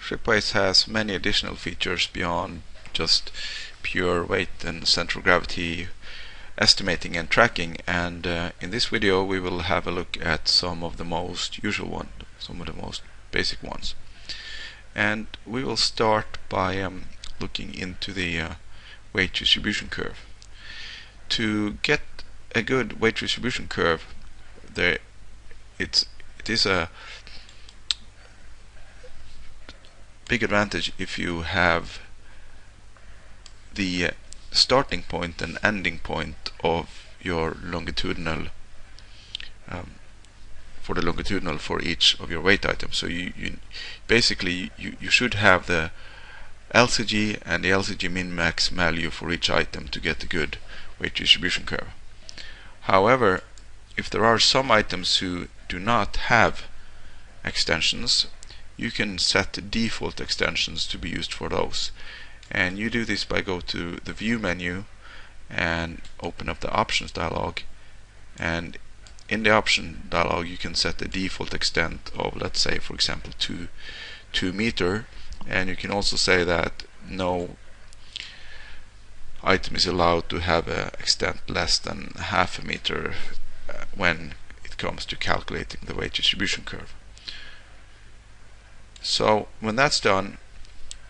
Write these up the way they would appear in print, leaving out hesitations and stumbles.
ShipWeight has many additional features beyond just pure weight and center of gravity estimating and tracking, and in this video we will have a look at some of the most usual ones, some of the most basic ones. And we will start by looking into the weight distribution curve. To get a good weight distribution curve, it is a big advantage if you have the starting point and ending point of your longitudinal for each of your weight items. So you basically should have the LCG and the LCG min-max value for each item to get a good weight distribution curve. However, if there are some items who do not have extensions, you can set the default extensions to be used for those. And you do this by go to the view menu and open up the options dialog, and in the option dialog you can set the default extent of, let's say for example 2 meter, and you can also say that no item is allowed to have an extent less than half a meter when it comes to calculating the weight distribution curve. So when that's done,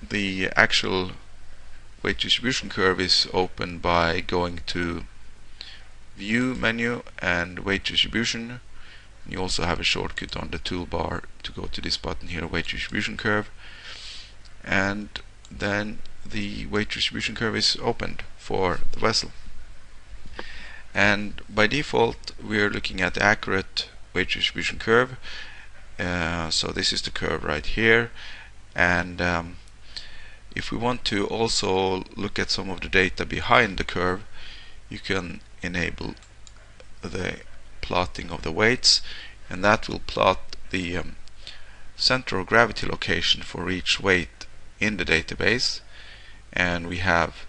the actual weight distribution curve is opened by going to view menu and weight distribution. You also have a shortcut on the toolbar to go to this button here, weight distribution curve, and then the weight distribution curve is opened for the vessel. And by default we are looking at the accurate weight distribution curve. So this is the curve right here, and if we want to also look at some of the data behind the curve, you can enable the plotting of the weights, and that will plot the center of gravity location for each weight in the database. And we have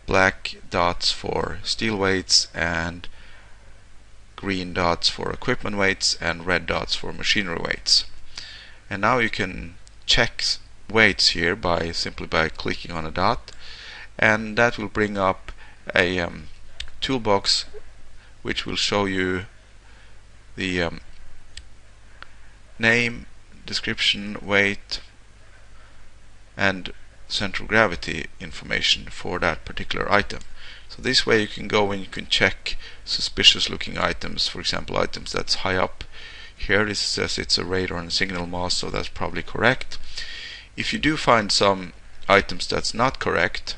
black dots for steel weights and green dots for equipment weights and red dots for machinery weights. And now you can check weights here simply by clicking on a dot, and that will bring up a toolbox which will show you the name, description, weight and center of gravity information for that particular item. So this way you can go and you can check suspicious looking items, for example items that's high up. Here this says it's a radar and signal mast, so that's probably correct. If you do find some items that's not correct,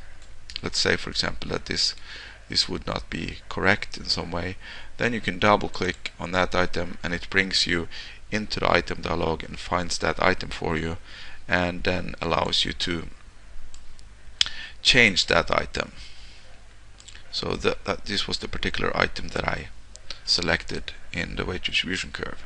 let's say for example that this would not be correct in some way, then you can double click on that item and it brings you into the item dialog and finds that item for you, and then allows you to change that item. So this was the particular item that I selected in the weight distribution curve.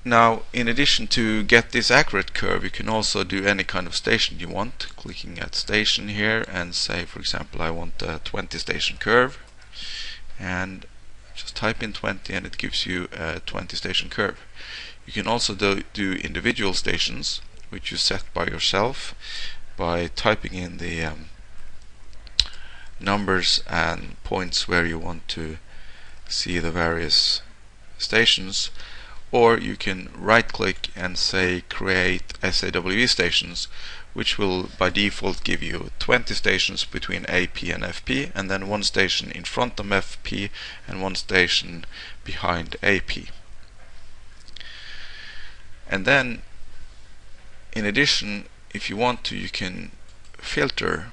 Now, in addition to get this accurate curve, you can also do any kind of station you want, clicking at station here and say for example I want a 20 station curve, and just type in 20 and it gives you a 20 station curve. You can also do individual stations which you set by yourself by typing in the numbers and points where you want to see the various stations, or you can right click and say create SAW stations, which will by default give you 20 stations between AP and FP, and then one station in front of FP and one station behind AP. And then in addition, if you want to, you can filter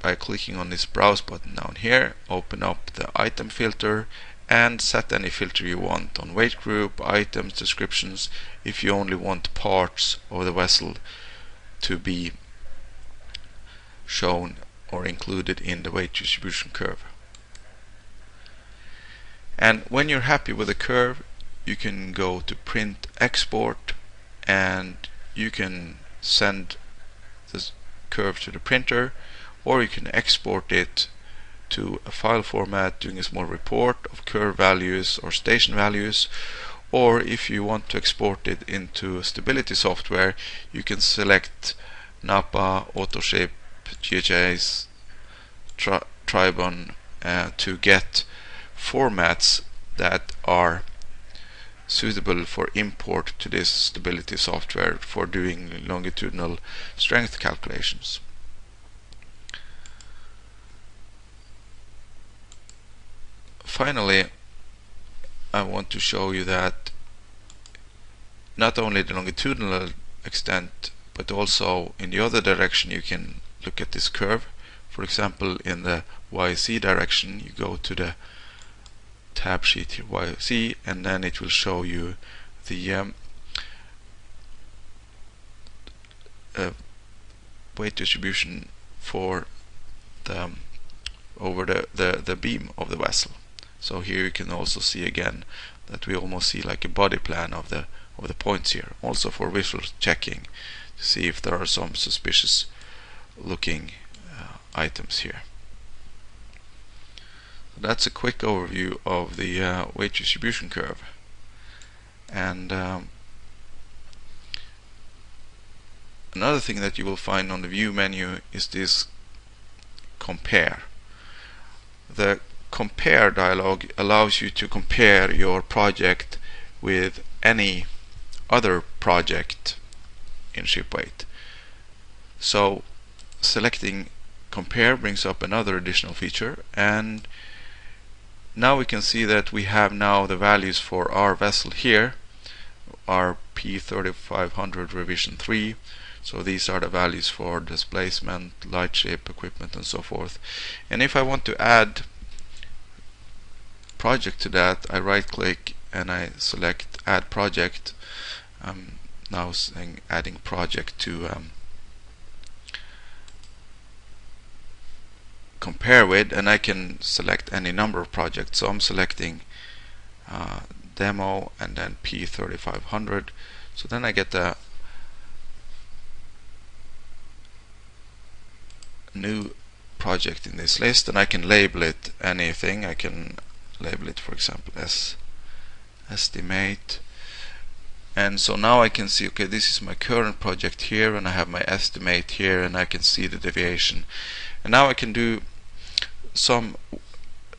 by clicking on this browse button down here, open up the item filter and set any filter you want on weight group, items, descriptions, if you only want parts of the vessel to be shown or included in the weight distribution curve. And when you're happy with the curve, you can go to print export, and you can send this curve to the printer, or you can export it to a file format doing a small report of curve values or station values, or if you want to export it into stability software, you can select Napa, AutoShape, GHIS, Tribon to get formats that are suitable for import to this stability software for doing longitudinal strength calculations. Finally, I want to show you that not only the longitudinal extent, but also in the other direction you can look at this curve. For example, in the YZ direction, you go to the tab sheet here, YZ, and then it will show you the weight distribution for the over the beam of the vessel. So here you can also see again that we almost see like a body plan of the points here, also for visual checking to see if there are some suspicious looking items here. So that's a quick overview of the weight distribution curve. And another thing that you will find on the view menu is this compare. The compare dialog allows you to compare your project with any other project in ShipWeight. So selecting compare brings up another additional feature, and now we can see that we have now the values for our vessel here, our P3500 revision 3. So these are the values for displacement, light shape, equipment, and so forth. And if I want to add project to that, I right click and I select add project. I'm now saying adding project to compare with, and I can select any number of projects. So I'm selecting demo and then P3500. So then I get a new project in this list, and I can label it anything. I can label it, for example, as estimate. And so now I can see, okay, this is my current project here, and I have my estimate here, and I can see the deviation. And now I can do some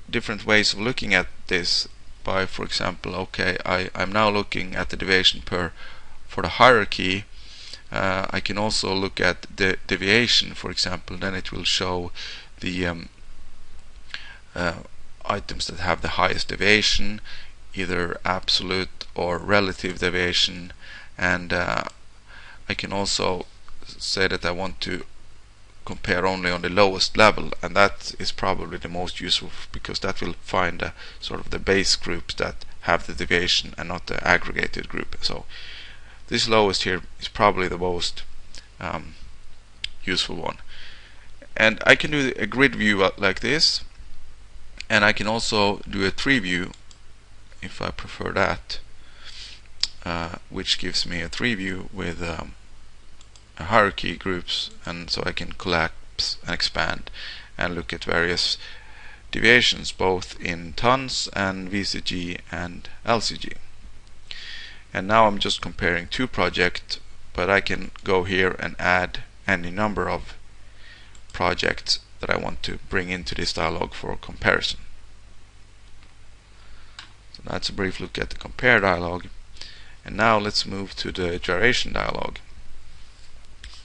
different ways of looking at this by, for example, okay, I'm now looking at the deviation for the hierarchy. I can also look at the deviation, for example. Then it will show the items that have the highest deviation, either absolute or relative deviation. And I can also say that I want to compare only on the lowest level, and that is probably the most useful, because that will find sort of the base groups that have the deviation and not the aggregated group. So this lowest here is probably the most useful one. And I can do a grid view like this, and I can also do a tree view if I prefer that, which gives me a tree view with a hierarchy groups, and so I can collapse and expand and look at various deviations both in tons and VCG and LCG. And now I'm just comparing two projects, but I can go here and add any number of projects that I want to bring into this dialog for comparison. So that's a brief look at the compare dialog. And now let's move to the gyration dialog.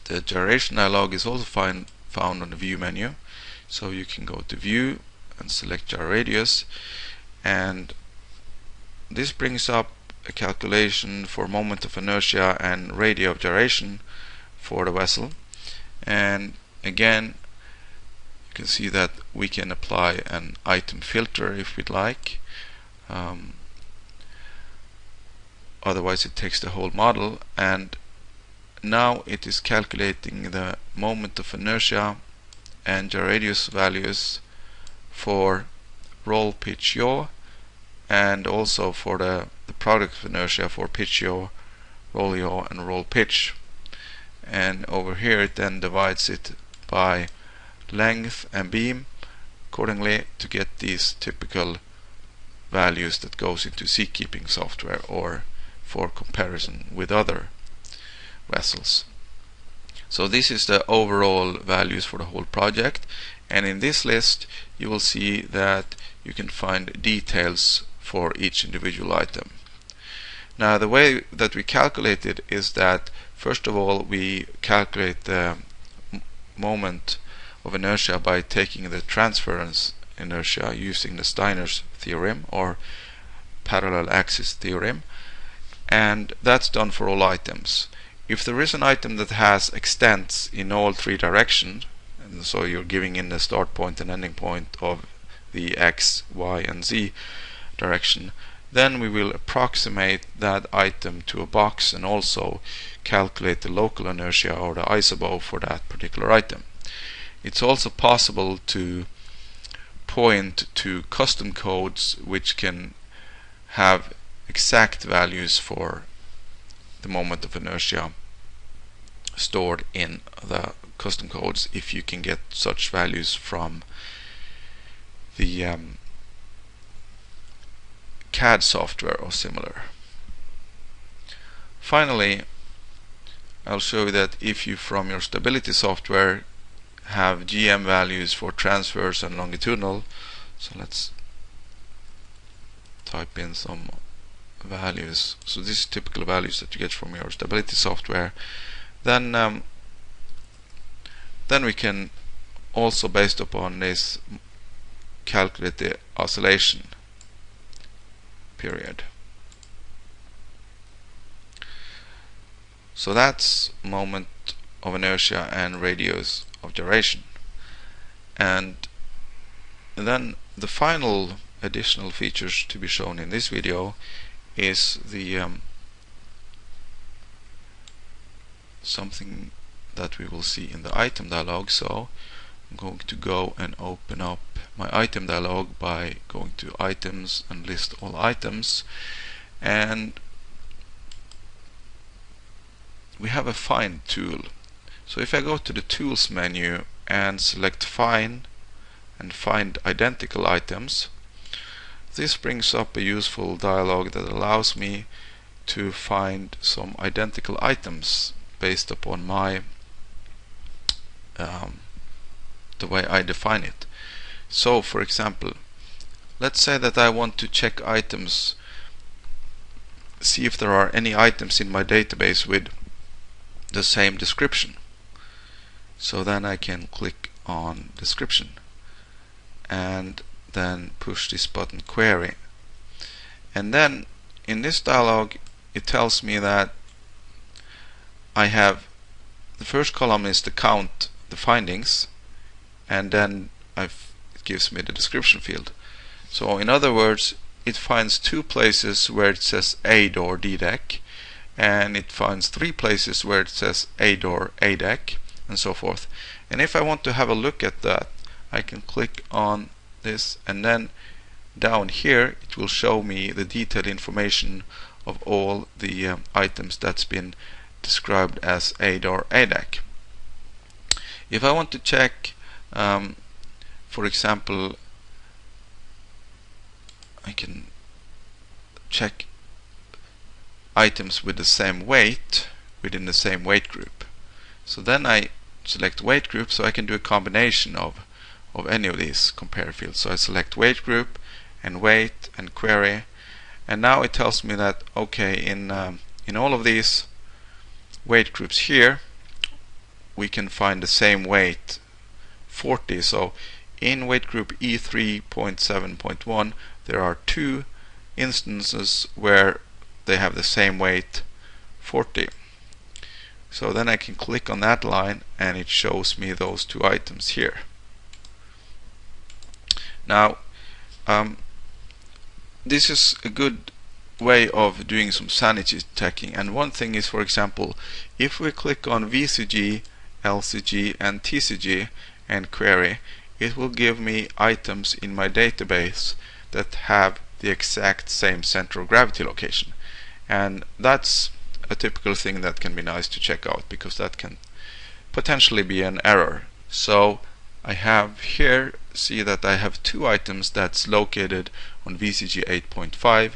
The gyration dialog is also found on the view menu. So you can go to view and select gyro radius, and this brings up a calculation for moment of inertia and radius of gyration for the vessel. And again, you can see that we can apply an item filter if we'd like. Otherwise it takes the whole model, and now it is calculating the moment of inertia and gyro radius values for roll, pitch, yaw, and also for the product of inertia for pitch, yaw, roll, yaw, and roll, pitch. And over here it then divides it by length and beam accordingly to get these typical values that goes into seakeeping software or for comparison with other vessels. So this is the overall values for the whole project, and in this list you will see that you can find details for each individual item. Now the way that we calculate it is that first of all we calculate the moment of inertia by taking the transference inertia using the Steiner's theorem or parallel axis theorem, and that's done for all items. If there is an item that has extents in all three directions, and so you're giving in the start point and ending point of the x, y and z direction, then we will approximate that item to a box and also calculate the local inertia or the isobow for that particular item. It's also possible to point to custom codes which can have exact values for the moment of inertia stored in the custom codes if you can get such values from the CAD software or similar. Finally, I'll show you that if you from your stability software have GM values for transverse and longitudinal, so let's type in some values. So this is typical values that you get from your stability software. Then we can also, based upon this, calculate the oscillation period. So that's moment of inertia and radius of gyration. And then the final additional features to be shown in this video is the something that we will see in the item dialog. So I'm going to go and open up my item dialog by going to items and list all items, and we have a find tool. So if I go to the tools menu and select find and find identical items, this brings up a useful dialog that allows me to find some identical items based upon my the way I define it. So for example, let's say that I want to check items, see if there are any items in my database with the same description. So then I can click on description and then push this button query, and then in this dialog it tells me that I have the first column is the count, the findings, and then it gives me the description field. So in other words, it finds 2 places where it says A-door D-deck, and it finds 3 places where it says A-door A-deck, and so forth. And if I want to have a look at that, I can click on this, and then down here it will show me the detailed information of all the items that's been described as A-door A-deck. If I want to check, for example, I can check items with the same weight within the same weight group. So then I select weight group, so I can do a combination of any of these compare fields. So I select weight group and weight and query, and now it tells me that okay, in all of these weight groups here we can find the same weight 40. So in weight group E3.7.1 there are 2 instances where they have the same weight 40. So then I can click on that line and it shows me those 2 items here. Now this is a good way of doing some sanity checking, and one thing is, for example, if we click on VCG, LCG and TCG and query, it will give me items in my database that have the exact same center of gravity location, and that's a typical thing that can be nice to check out, because that can potentially be an error. So I have here, see that I have two items that's located on VCG 8.5,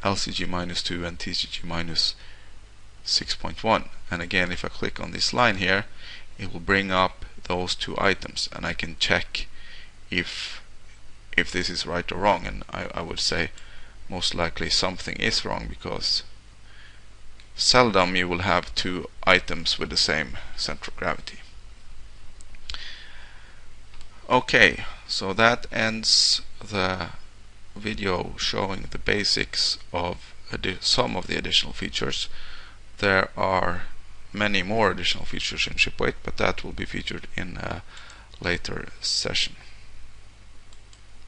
LCG -2 and TCG -6.1. and again, if I click on this line here, it will bring up those two items, and I can check if this is right or wrong, and I would say most likely something is wrong, because seldom you will have two items with the same center of gravity. Okay, so that ends the video showing the basics of some of the additional features. There are many more additional features in ShipWeight, but that will be featured in a later session.